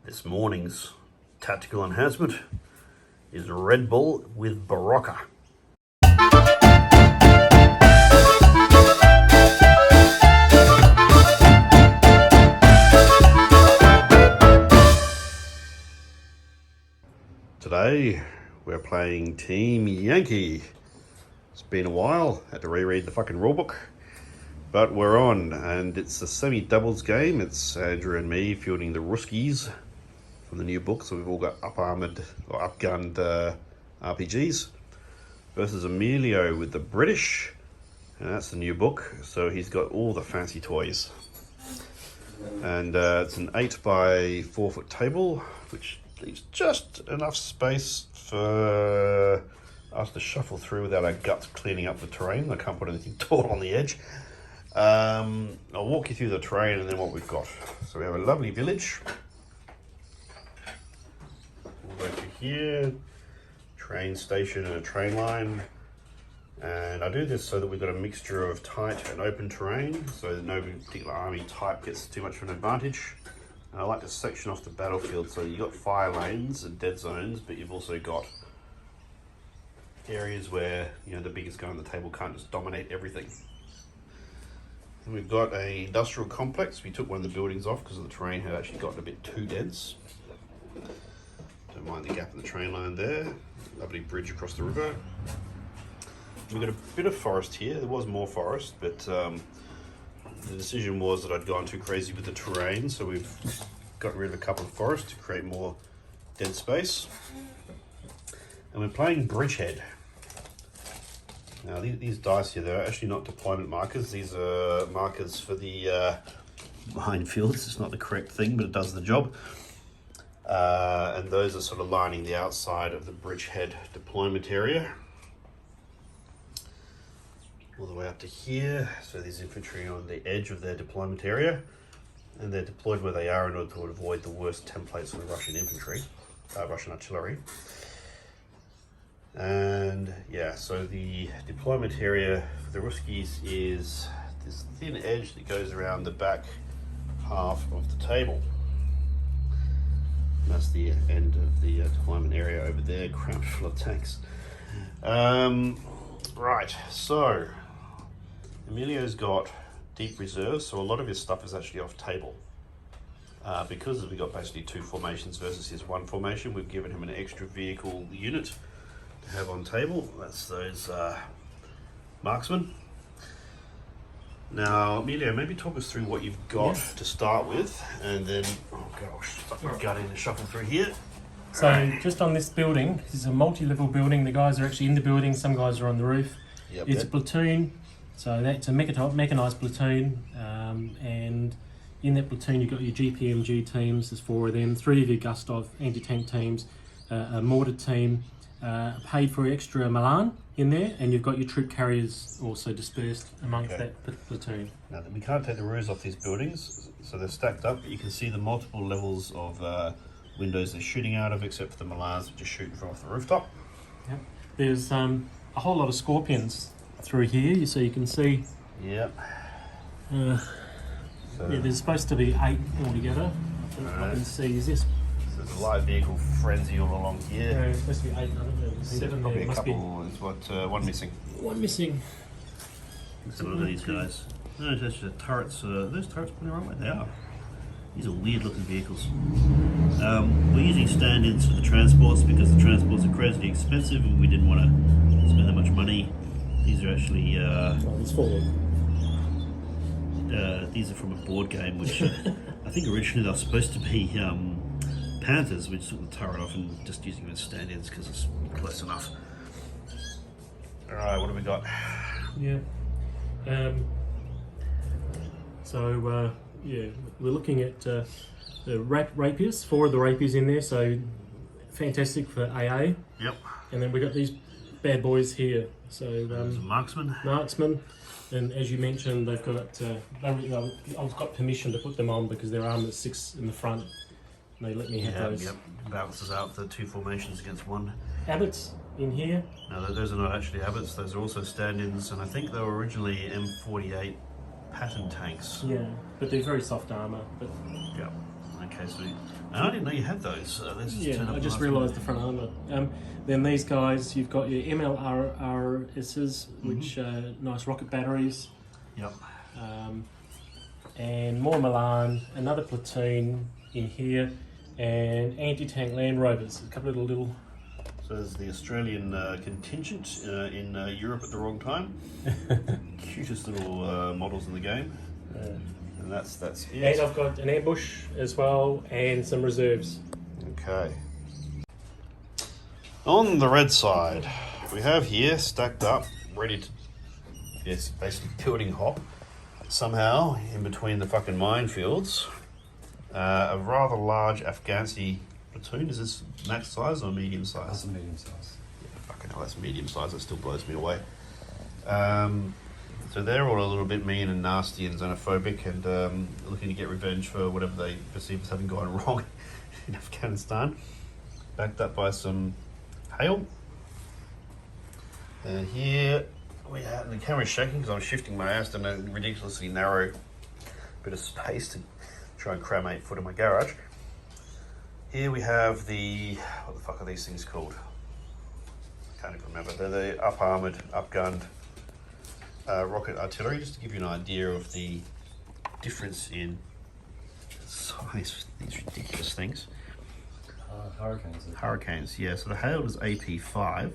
This morning's tactical enhancement is Red Bull with Barocca. Today we're playing Team Yankee. It's been a while, had to reread the fucking rulebook, but we're on, and it's a semi-doubles game. It's Andrew and me fielding the Ruskies from the new book, so we've all got up-armoured or up-gunned RPGs, versus Emilio with the British, and that's the new book, so he's got all the fancy toys. And it's an 8 by 4 foot table, which leaves just enough space for us to shuffle through without our guts cleaning up the terrain. I can't put anything tall on the edge. I'll walk you through the terrain and then what we've got. So we have a lovely village. We'll go to here, train station and a train line. And I do this so that we've got a mixture of tight and open terrain, so that no particular army type gets too much of an advantage. And I like to section off the battlefield so you've got fire lanes and dead zones, but you've also got areas where, you know, the biggest guy on the table can't just dominate everything. And we've got an industrial complex. We took one of the buildings off because the terrain had actually gotten a bit too dense. Don't mind the gap in the train line there. Lovely bridge across the river. We've got a bit of forest here. There was more forest, but the decision was that I'd gone too crazy with the terrain, so we've got rid of a couple of forests to create more dead space. And we're playing Bridgehead. Now these dice here, they're actually not deployment markers. These are markers for the minefields. It's not the correct thing, but it does the job. And those are sort of lining the outside of the Bridgehead deployment area. All the way up to here. So there's infantry on the edge of their deployment area. And they're deployed where they are in order to avoid the worst templates of the Russian infantry, Russian artillery. And yeah, so the deployment area for the Ruskies is this thin edge that goes around the back half of the table. And that's the end of the deployment area over there, crammed full of tanks. Right, so Emilio's got deep reserves, so a lot of his stuff is actually off table. Because we've got basically 2 formations versus his 1 formation, we've given him an extra vehicle unit to have on table. That's those marksmen. Now, Emilio, maybe talk us through what you've got to start with, and then, oh gosh, stuck my gut in and shuffle through here. So just on this building, this is a multi-level building. The guys are actually in the building, some guys are on the roof. Yep, it's a platoon, so that's a mechanised platoon, and in that platoon you've got your GPMG teams, there's 4 of them, 3 of your Gustav anti-tank teams, a mortar team, paid for extra Milan in there, and you've got your troop carriers also dispersed amongst that platoon. Now, we can't take the roofs off these buildings, so they're stacked up, but you can see the multiple levels of windows they're shooting out of, except for the Milans which are shooting from off the rooftop. Yep. There's a whole lot of scorpions through here, so you can see. Yep. Yeah, there's supposed to be 8 altogether. I can see. Is this? So there's a light vehicle frenzy all along here. Yeah, it's supposed to be 8. I don't know. 7 probably there. a Must couple. There's what 1 missing. 1 missing. So look at these guys. No, it's actually the turrets. Those turrets pointing the wrong way. They are. These are weird looking vehicles. We're using stand-ins for the transports because the transports are crazy expensive and we didn't want to spend that much money. These are actually these are from a board game which I think originally they were supposed to be Panthers. We just took the turret off and just using them as stand-ins because it's close enough. Alright, what have we got? Yeah. Yeah, we're looking at the rapiers, 4 of the rapiers in there, so fantastic for AA. Yep. And then we got these bad boys here. So there's a marksman. Marksman, and as you mentioned, they've got I've got permission to put them on because they're armed at 6 in the front. And they let me have those. Yep. Balances out the 2 formations against 1. Abbots in here. No, those are not actually Abbots. Those are also stand-ins, and I think they were originally M48 pattern tanks. Yeah, but they're very soft armour. But yeah, Okay, sweet. I didn't know you had those. Let's just turn Yeah, up I just last realised the minute. front armour. Then these guys, you've got your MLRSs, which nice rocket batteries, Yep. and more Milan, another platoon in here, and anti-tank Land Rovers, a couple of little. So there's the Australian contingent in Europe at the wrong time. Cutest little models in the game. And that's it. And I've got an ambush as well, and some reserves. Okay. On the red side, we have here stacked up, ready to, yes, basically building hop. Somehow, in between the fucking minefields, a rather large Afghansi platoon. Is this max size or medium size? That's a medium size. Yeah, fucking hell, that's medium size. That still blows me away. So they're all a little bit mean and nasty and xenophobic and looking to get revenge for whatever they perceive as having gone wrong in Afghanistan. Backed up by some hail. And here we have, the camera's shaking because I'm shifting my ass in a ridiculously narrow bit of space to try and cram 8 foot in my garage. Here we have the, what the fuck are these things called? I can't even remember. They're the up-armoured, up-gunned rocket artillery, just to give you an idea of the difference in size for these ridiculous things. Hurricanes. Hurricanes, yeah. So the Hail is AP5.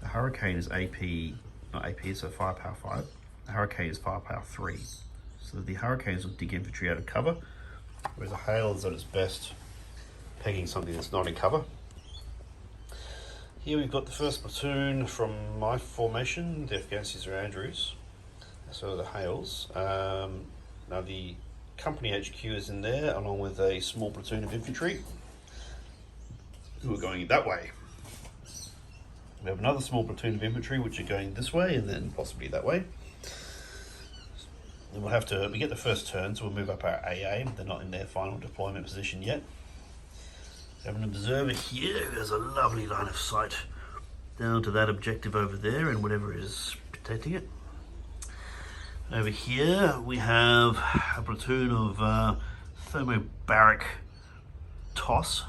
The Hurricane is not AP, so firepower 5. The Hurricane is firepower 3. So the Hurricanes will dig infantry out of cover, whereas the Hail is at its best pegging something that's not in cover. Here we've got the first platoon from my formation. The Afghansis are Andrews, so are the Hales. Now the company HQ is in there, along with a small platoon of infantry who are going that way. We have another small platoon of infantry which are going this way and then possibly that way. And we get the first turn, so we'll move up our AA. They're not in their final deployment position yet. We have an observer here who has a lovely line of sight down to that objective over there and whatever is protecting it. Over here we have a platoon of thermobaric TOS.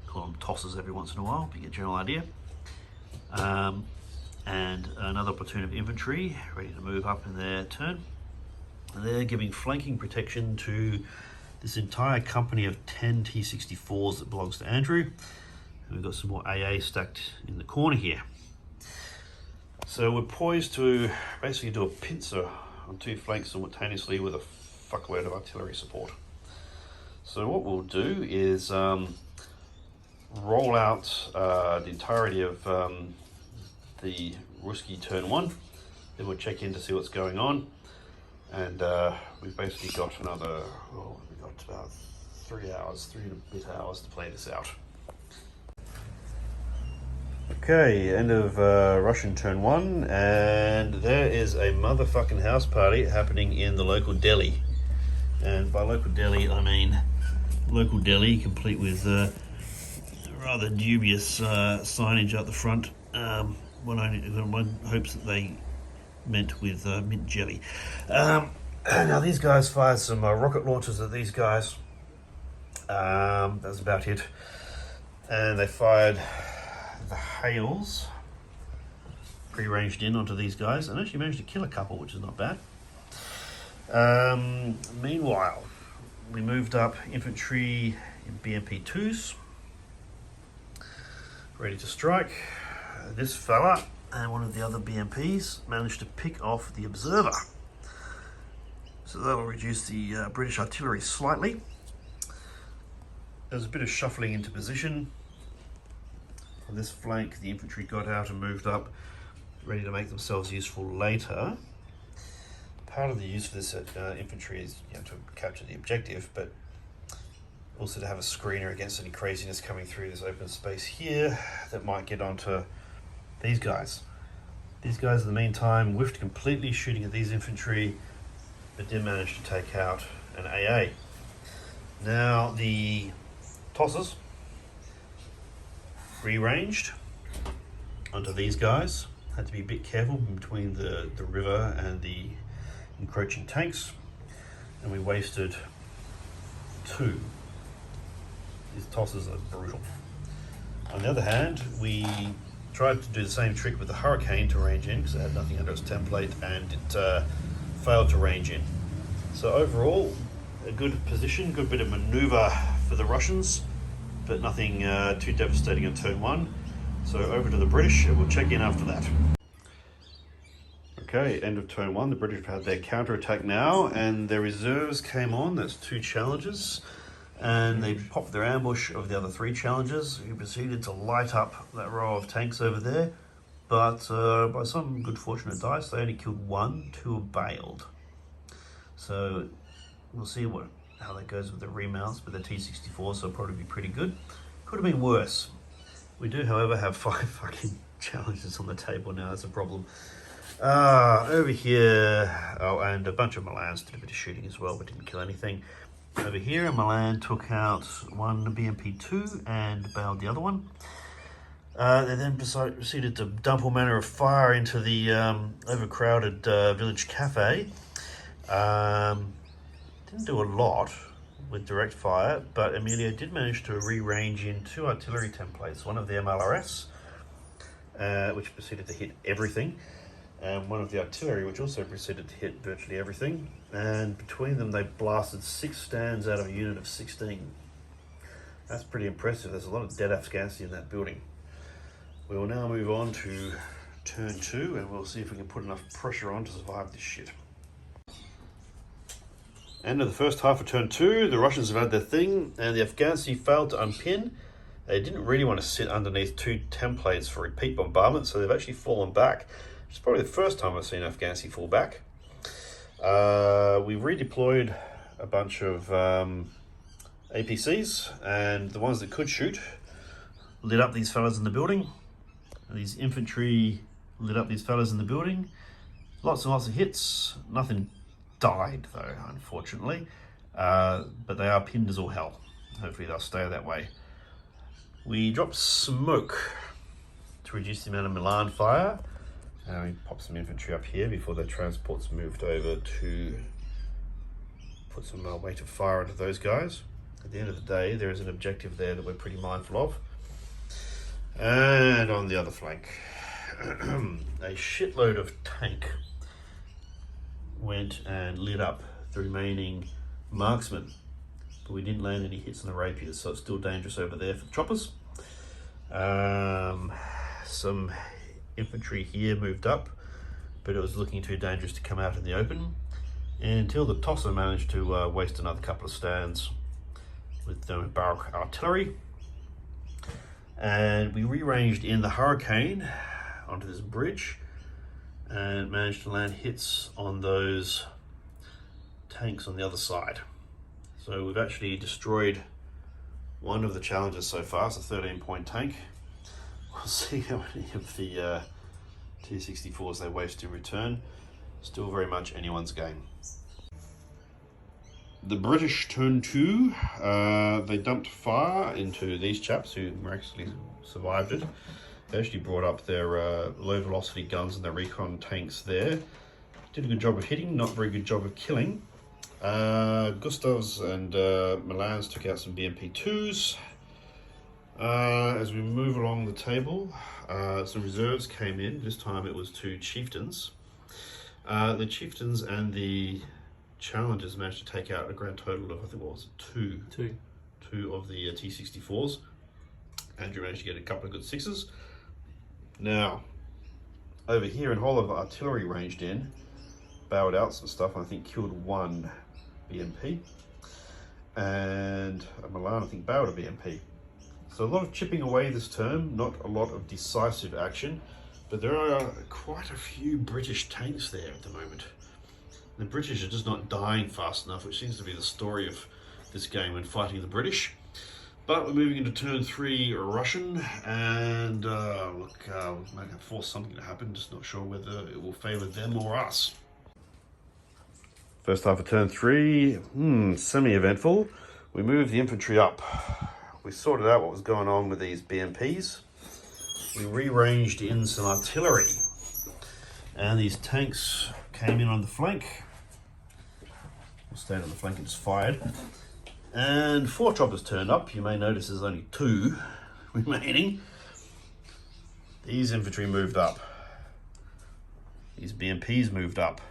Call them tosses every once in a while, but you get a general idea. And another platoon of infantry ready to move up in their turn. They're giving flanking protection to this entire company of 10 T-64s that belongs to Andrew. And we've got some more AA stacked in the corner here. So we're poised to basically do a pincer on 2 flanks simultaneously with a fuckload of artillery support. So what we'll do is roll out the entirety of the Ruski turn 1, then we'll check in to see what's going on, and we've basically got another, we've got about 3 and a bit hours to play this out. Okay, end of Russian turn 1, and there is a motherfucking house party happening in the local deli. And by local deli, I mean local deli complete with rather dubious signage out the front. One hopes that they meant with mint jelly. Now these guys fired some rocket launchers at these guys. That's about it. And they fired the Hales pre-ranged in onto these guys and actually managed to kill a couple, which is not bad. Meanwhile, we moved up infantry in BMP 2s, ready to strike. This fella and one of the other BMPs managed to pick off the observer. So that'll reduce the British artillery slightly. There's a bit of shuffling into position. On this flank, the infantry got out and moved up, ready to make themselves useful later. Part of the use for this infantry is to capture the objective, but also to have a screener against any craziness coming through this open space here that might get onto these guys. These guys, in the meantime, whiffed completely shooting at these infantry, but did manage to take out an AA. Now the tossers free-ranged onto these guys. Had to be a bit careful between the river and the encroaching tanks, and we wasted 2 These tosses are brutal. On the other hand, we tried to do the same trick with the Hurricane to range in because it had nothing under its template, and it failed to range in. So overall, a good position, good bit of maneuver for the Russians, but nothing too devastating on turn one. So over to the British, and we'll check in after that. Okay, end of turn one. The British have had their counterattack now, and their reserves came on. That's 2 challenges. And they popped their ambush of the other 3 challengers, who proceeded to light up that row of tanks over there. But by some good fortunate dice, they only killed 1, 2 have bailed. So we'll see how that goes with the remounts with the T-64, so it'll probably be pretty good. Could have been worse. We do, however, have 5 fucking challenges on the table now. That's a problem. Over here, oh, and a bunch of Milans did a bit of shooting as well, but didn't kill anything. Over here, Milan took out 1 BMP-2 and bailed the other one. They then proceeded to dump all manner of fire into the overcrowded village cafe. Didn't do a lot with direct fire, but Emilio did manage to re-range in 2 artillery templates, one of the MLRS, which proceeded to hit everything, and one of the artillery, which also proceeded to hit virtually everything. And between them, they blasted 6 stands out of a unit of 16. That's pretty impressive. There's a lot of dead Afghani in that building. We will now move on to turn 2, and we'll see if we can put enough pressure on to survive this shit. End of the first half of turn 2, the Russians have had their thing, and the Afghani failed to unpin. They didn't really want to sit underneath 2 templates for repeat bombardment, so they've actually fallen back. It's probably the first time I've seen Afghani fall back. We redeployed a bunch of APCs, and the ones that could shoot lit up these fellas in the building. These infantry lit up these fellas in the building. Lots and lots of hits. Nothing died though, unfortunately, but they are pinned as all hell. Hopefully they'll stay that way. We dropped smoke to reduce the amount of Milan fire. We popped some infantry up here before their transports moved over to put some weight of fire into those guys. At the end of the day, there is an objective there that we're pretty mindful of. And on the other flank, a shitload of tank went and lit up the remaining marksmen, but we didn't land any hits on the rapiers, so it's still dangerous over there for the choppers. Some infantry here moved up, but it was looking too dangerous to come out in the open until the tosser managed to waste another couple of stands with barrel artillery, and we rearranged in the Hurricane onto this bridge and managed to land hits on those tanks on the other side. So we've actually destroyed one of the challenges so far. It's a 13-point tank. We'll see how many of the T-64s they waste in return. Still very much anyone's game. The British turn 2. They dumped fire into these chaps who miraculously survived it. They actually brought up their low velocity guns and their recon tanks there. Did a good job of hitting, not very good job of killing. Gustavs and Milans took out some BMP-2s. As we move along the table, some reserves came in. This time it was 2 chieftains. The chieftains and the challengers managed to take out a grand total of, I think, what was it, two of the T-64s. Andrew managed to get a couple of good 6s. Now, over here in whole of artillery ranged in, bailed out some stuff, and I think killed 1 BMP. And Milan, I think, bailed a BMP. So a lot of chipping away this turn, not a lot of decisive action, but there are quite a few British tanks there at the moment. The British are just not dying fast enough, which seems to be the story of this game when fighting the British. But we're moving into turn 3 Russian, and look, we're going to force something to happen, just not sure whether it will favour them or us. First half of turn 3, semi-eventful. We moved the infantry up. We sorted out what was going on with these BMPs. We rearranged in some artillery, and these tanks came in on the flank. We'll stand on the flank and just fired. And 4 choppers turned up. You may notice there's only 2 remaining. These infantry moved up. These BMPs moved up.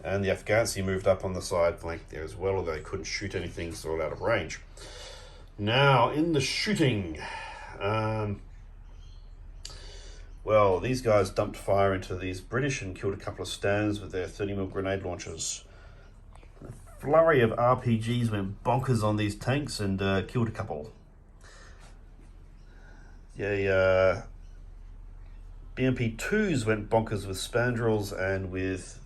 And the Afghansi moved up on the side flank there as well, although they couldn't shoot anything, so they're out of range. Now, in the shooting, well, these guys dumped fire into these British and killed a couple of stands with their 30mm grenade launchers. A flurry of RPGs went bonkers on these tanks and killed a couple. Yeah, BMP-2s went bonkers with spandrels and with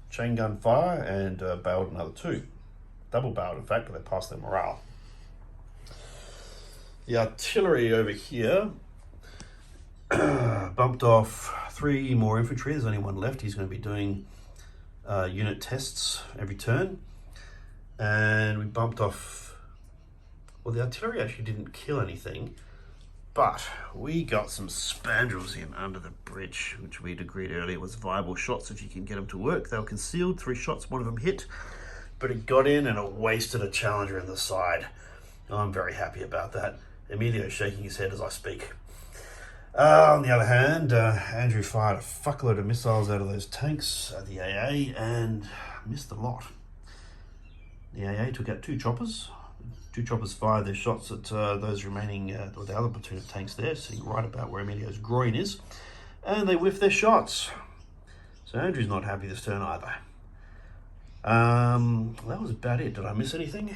chain gun fire and bailed another 2. Double bailed, in fact, but they passed their morale. The artillery over here bumped off 3 more infantry. There's only 1 left. He's going to be doing unit tests every turn. And we bumped off... Well, the artillery actually didn't kill anything, but we got some spandrels in under the bridge, which we'd agreed earlier was viable shots if you can get them to work. They were concealed, 3 shots, 1 of them hit, but it got in and it wasted a Challenger in the side. I'm very happy about that. Emilio's shaking his head as I speak. On the other hand, Andrew fired a fuckload of missiles out of those tanks at the AA and missed a lot. The AA took out 2 choppers. 2 choppers fired their shots at those remaining, or the other platoon of tanks there, sitting right about where Emilio's groin is, and they whiffed their shots. So Andrew's not happy this turn either. That was about it. Did I miss anything?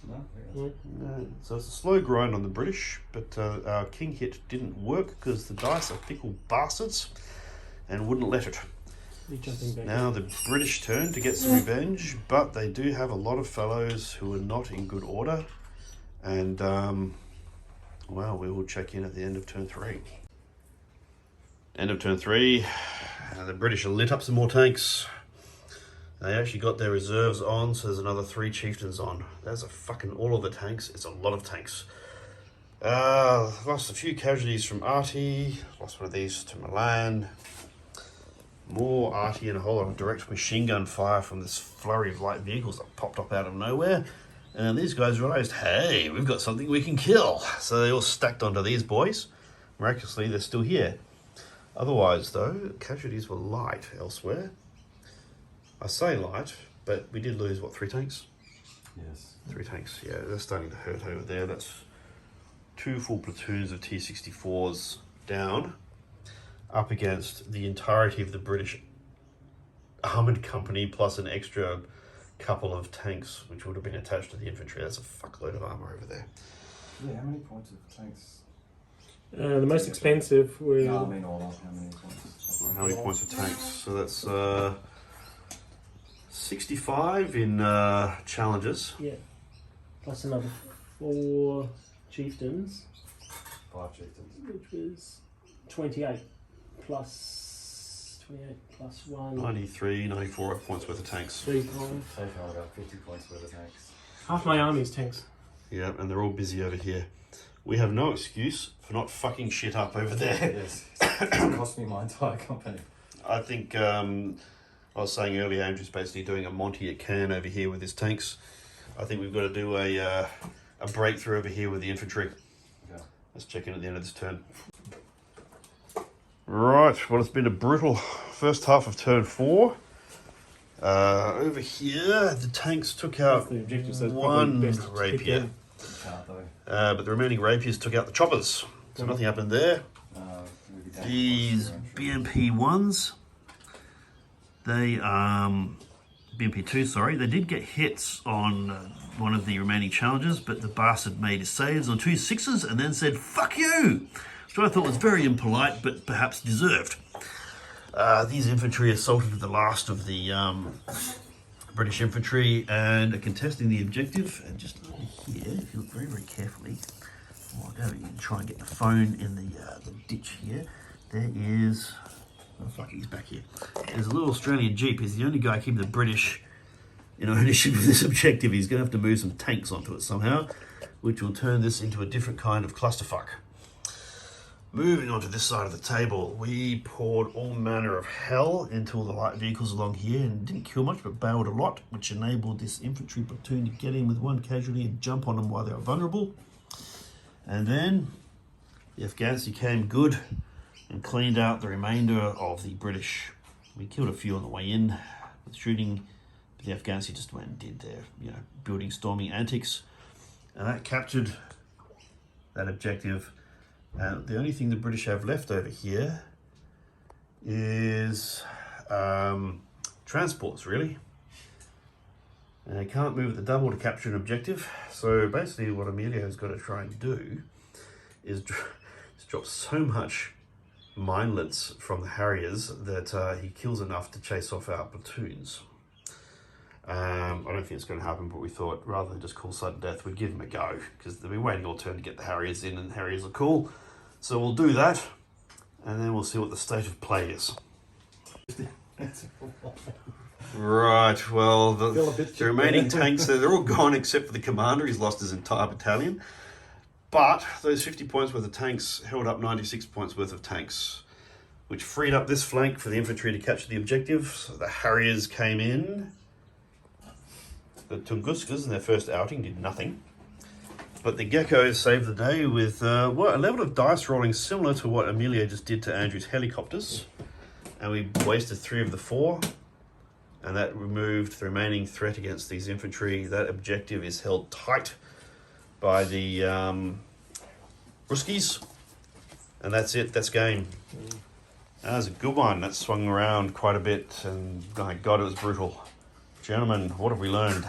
No. No. So it's a slow grind on the British, but our king hit didn't work because the dice are fickle bastards and wouldn't let it. Now the British turn to get some revenge, but they do have a lot of fellows who are not in good order, and well, we will check in at the end of turn 3. End of turn 3, the British are lit up some more tanks. They actually got their reserves on, so there's another 3 chieftains on. That's a fucking all of the tanks. It's a lot of tanks. Lost a few casualties from Artie. Lost one of these to Milan. More Artie and a whole lot of direct machine gun fire from this flurry of light vehicles that popped up out of nowhere. And these guys realised, hey, we've got something we can kill. So they all stacked onto these boys. Miraculously, they're still here. Otherwise, though, casualties were light elsewhere. I say light, but we did lose, what, 3 tanks? Yes. 3 tanks, yeah, they're starting to hurt over there. That's 2 full platoons of T-64s down, up against the entirety of the British armoured company, plus an extra couple of tanks, which would have been attached to the infantry. That's a fuckload of armour over there. Yeah, how many points of tanks? The most expensive were... No, I mean all up, how many points? How many points of tanks? So that's 65 in challenges. Yeah. Plus another 4 chieftains, 5 chieftains. which was 28 plus 1. 93, 94 points worth of tanks. 3 5. Taking on about 50 points worth of tanks. Half my army's tanks. Yeah, and they're all busy over here. We have no excuse for not fucking shit up over there. Yes, it's cost me my entire company. I think I was saying earlier, Andrew's basically doing a Monty at Cairn over here with his tanks. I think we've got to do a breakthrough over here with the infantry. Okay. Let's check in at the end of this turn. Right, well, it's been a brutal first half of turn 4. Over here, the tanks took out The objective says 1 probably best to rapier, pick them. Can't though. but the remaining rapiers took out the choppers. So nothing happened there. We'll be down These across the range. BMP 1s, they BMP 2, sorry, they did get hits on one of the remaining challenges, but the bastard made his saves on 2 6s and then said "fuck you," which I thought was very impolite, but perhaps deserved. These infantry assaulted the last of the British infantry and are contesting the objective. And just over here, if you look very, very carefully, oh, I go and try and get the phone in the ditch here. There is, oh fuck, he's back here. There's a little Australian Jeep. He's the only guy keeping the British in ownership of this objective. He's going to have to move some tanks onto it somehow, which will turn this into a different kind of clusterfuck. Moving on to this side of the table, we poured all manner of hell into all the light vehicles along here and didn't kill much but bailed a lot, which enabled this infantry platoon to get in with one casualty and jump on them while they were vulnerable. And then the Afghansi came good and cleaned out the remainder of the British. We killed a few on the way in with shooting, but the Afghansi just went and did their, building storming antics, and that captured that objective. And the only thing the British have left over here is transports, really. And they can't move at the double to capture an objective. So basically what Emilio's got to try and do is drop so much minelets from the Harriers that he kills enough to chase off our platoons. I don't think it's going to happen, but we thought rather than just call sudden death, we'd give him a go, because they've been waiting all turn to get the Harriers in, and Harriers are cool. So we'll do that, and then we'll see what the state of play is. Right, well, the remaining tanks, they're all gone except for the commander. He's lost his entire battalion. But those 50 points worth of tanks held up 96 points worth of tanks, which freed up this flank for the infantry to capture the objective. So the Harriers came in. The Tunguskas in their first outing did nothing. But the Geckos saved the day with a level of dice rolling similar to what Emilio just did to Andrew's helicopters. And we wasted 3 of the 4. And that removed the remaining threat against these infantry. That objective is held tight by the Ruskies. And that's it, that's game. That was a good one. That swung around quite a bit, and my God, it was brutal. Gentlemen, what have we learned?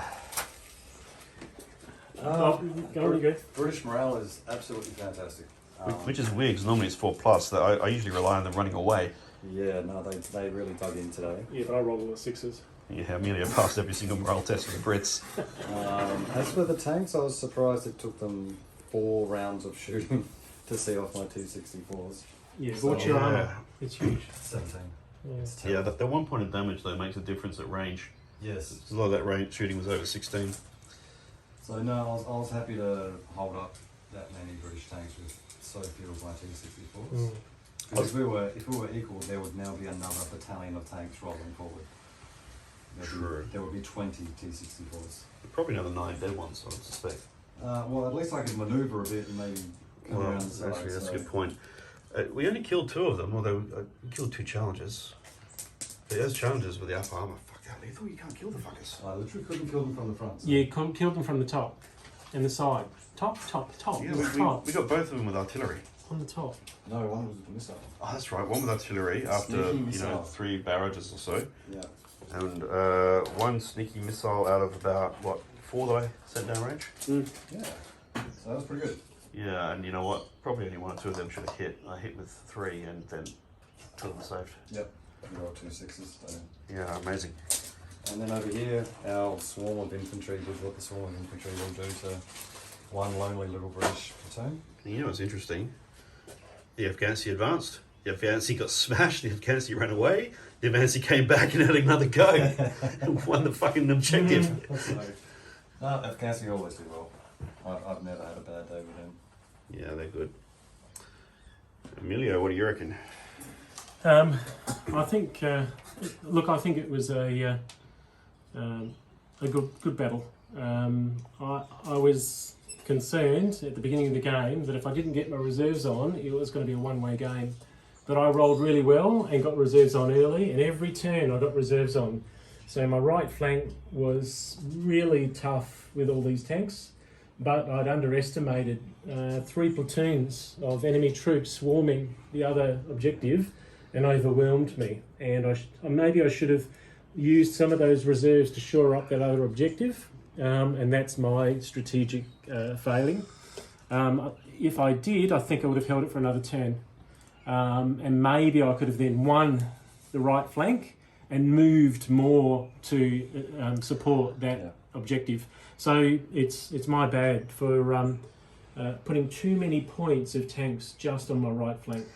British morale is absolutely fantastic. Which is weird, because normally it's 4+. I usually rely on them running away. Yeah, no, they really dug in today. Yeah, but I rolled all the 6s. Yeah, Amelia passed every single morale test for the Brits. As for the tanks, I was surprised it took them 4 rounds of shooting to see off my 264s. Yeah, So, what's your armour? yeah. It's huge. 17. Yeah. It's Yeah, terrible. that 1 point of damage, though, makes a difference at range. Yes. A lot of that range shooting was over 16. So no, I was happy to hold up that many British tanks with so few of my T-64s. Because if we were equal, there would now be another battalion of tanks rolling forward. There would be 20 T-64s. Probably another 9 dead ones, I would suspect. Well, at least I could manoeuvre a bit and maybe come Well, around the side. actually, that's so. a good point. We only killed 2 of them, although we killed 2 challengers. But those challengers with the upper armour, fuck that lethal, you can't kill the fuckers. I literally couldn't kill them from the front. So. Yeah, killed them from the top and the side. Top. Yeah, top. we got both of them with artillery. On the top. No, one was with the missile. Oh, that's right, one with artillery after, Sneaky missile. 3 barrages or so. Yeah. And 1 sneaky missile out of about, 4 that I sent down range? Yeah. So that was pretty good. Yeah, and you know what? Probably only 1 or 2 of them should have hit. I hit with 3 and then 2 of them saved. Yep. We got 2 6s. So. Yeah, amazing. And then over here, our swarm of infantry did what the swarm of infantry will do to one lonely little British platoon. And you know what's interesting? The Afghansi advanced. The Afghansi got smashed. The Afghansi ran away. The Afghansi came back and had another go and won the fucking objective. So, Afghansi always do well. I've never had a bad day with them. Yeah, they're good. Emilio, what do you reckon? I think. I think it was a good battle. I was concerned at the beginning of the game that if I didn't get my reserves on, it was going to be a one-way game. But I rolled really well and got reserves on early, and every turn I got reserves on. So my right flank was really tough with all these tanks, but I'd underestimated 3 platoons of enemy troops swarming the other objective and overwhelmed me. And maybe I should have used some of those reserves to shore up that other objective, and that's my strategic failing. If I did, I think I would have held it for another turn. And maybe I could have then won the right flank and moved more to support that objective. So it's my bad for putting too many points of tanks just on my right flank.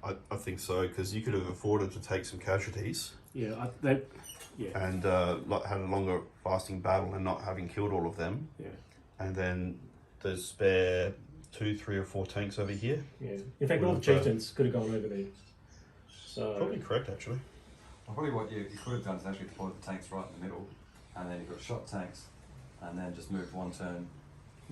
I think so, because you could have afforded to take some casualties. Yeah, And had a longer lasting battle and not having killed all of them. Yeah. And then the spare 2, 3 or 4 tanks over here. Yeah. In fact, all the chieftains could have gone over there. So Probably correct, actually. Well, probably what you could have done is actually deploy the tanks right in the middle, and then you've got shot tanks, and then just move one turn.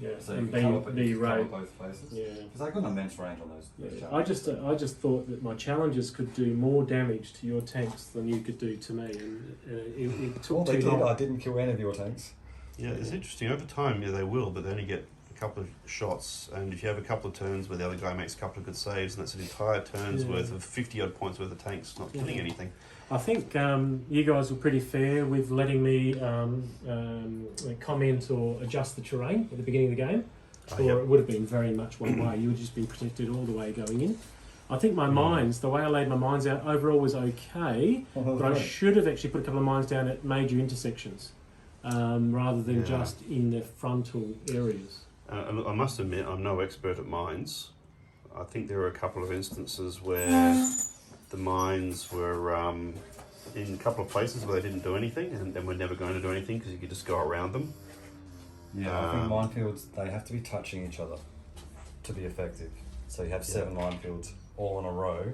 yeah, So and you can cover, be cover right. both places. Yeah. Because they've got an immense range on those. Yeah. Those I just thought that my challengers could do more damage to your tanks than you could do to me, and it took Well, they too did. long. I didn't kill any of your tanks. Yeah, it's interesting. Over time, yeah, they will, but they only get a couple of shots. And if you have a couple of turns where the other guy makes a couple of good saves, and that's an entire turn's worth of 50-odd points worth of tanks, not killing anything. I think you guys were pretty fair with letting me comment or adjust the terrain at the beginning of the game, or it would have been very much one way. You would just be protected all the way going in. I think my mines, the way I laid my mines out overall was okay, but I should have actually put a couple of mines down at major intersections rather than just in the frontal areas. Look, I must admit, I'm no expert at mines. I think there were a couple of instances where the mines were in a couple of places where they didn't do anything, and were never going to do anything because you could just go around them. Yeah, I think minefields, they have to be touching each other to be effective. So you have 7 minefields all in a row,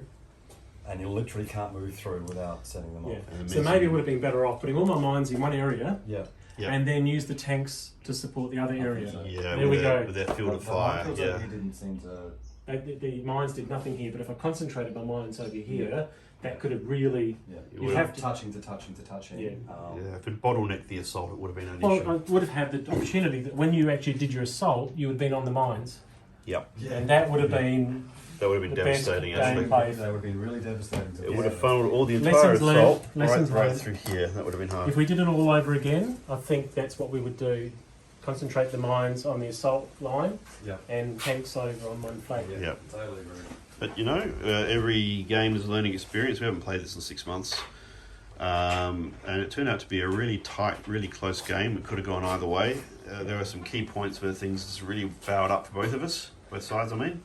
and you literally can't move through without setting them off. Yeah. So maybe it would have been better off putting all my mines in one area, Yeah. and then use the tanks to support the other area. so. Yeah, There we go. with their field of The fire. minefields Yeah, over here didn't seem to. The mines did nothing here, but if I concentrated my mines over here, that could have really. Yeah, You have to- touching to touching to touching. Yeah. yeah. If it bottlenecked the assault, it would have been an Well, issue. I would have had the opportunity that when you actually did your assault, you would have been on the mines, Yep, and that would have been that would have been the best devastating. game Actually, play. That would have been really devastating. it would have Yeah. funneled all the entire Lessons learned, assault lessons right learned. through here. That would have been hard. If we did it all over again, I think that's what we would do. Concentrate the mines on the assault line, Yeah. and tanks over on one flank. Yeah. Totally agree. But you know, every game is a learning experience. We haven't played this in 6 months, and it turned out to be a really tight, really close game. It could have gone either way. There are some key points where things just really bowed up for both of us, both sides. I mean,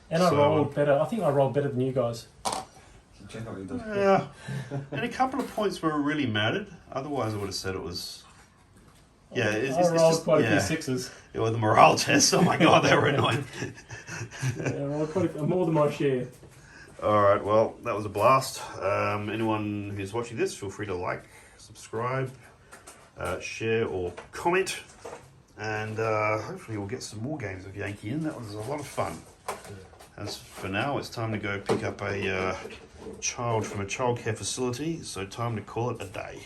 And I So, rolled better. I think I rolled better than you guys. Generally does. yeah, and a couple of points where it really mattered. Otherwise, I would have said it was. Yeah, it's I rolled just, quite a few yeah. sixes. Yeah, well, the morale tests. Oh my god, they were annoying. Yeah, I rolled quite more than my share. All right, well, that was a blast. Anyone who's watching this, feel free to like, subscribe, share, or comment, and hopefully we'll get some more games of Yankee in. That was a lot of fun. As for now, it's time to go pick up a child from a childcare facility, so time to call it a day.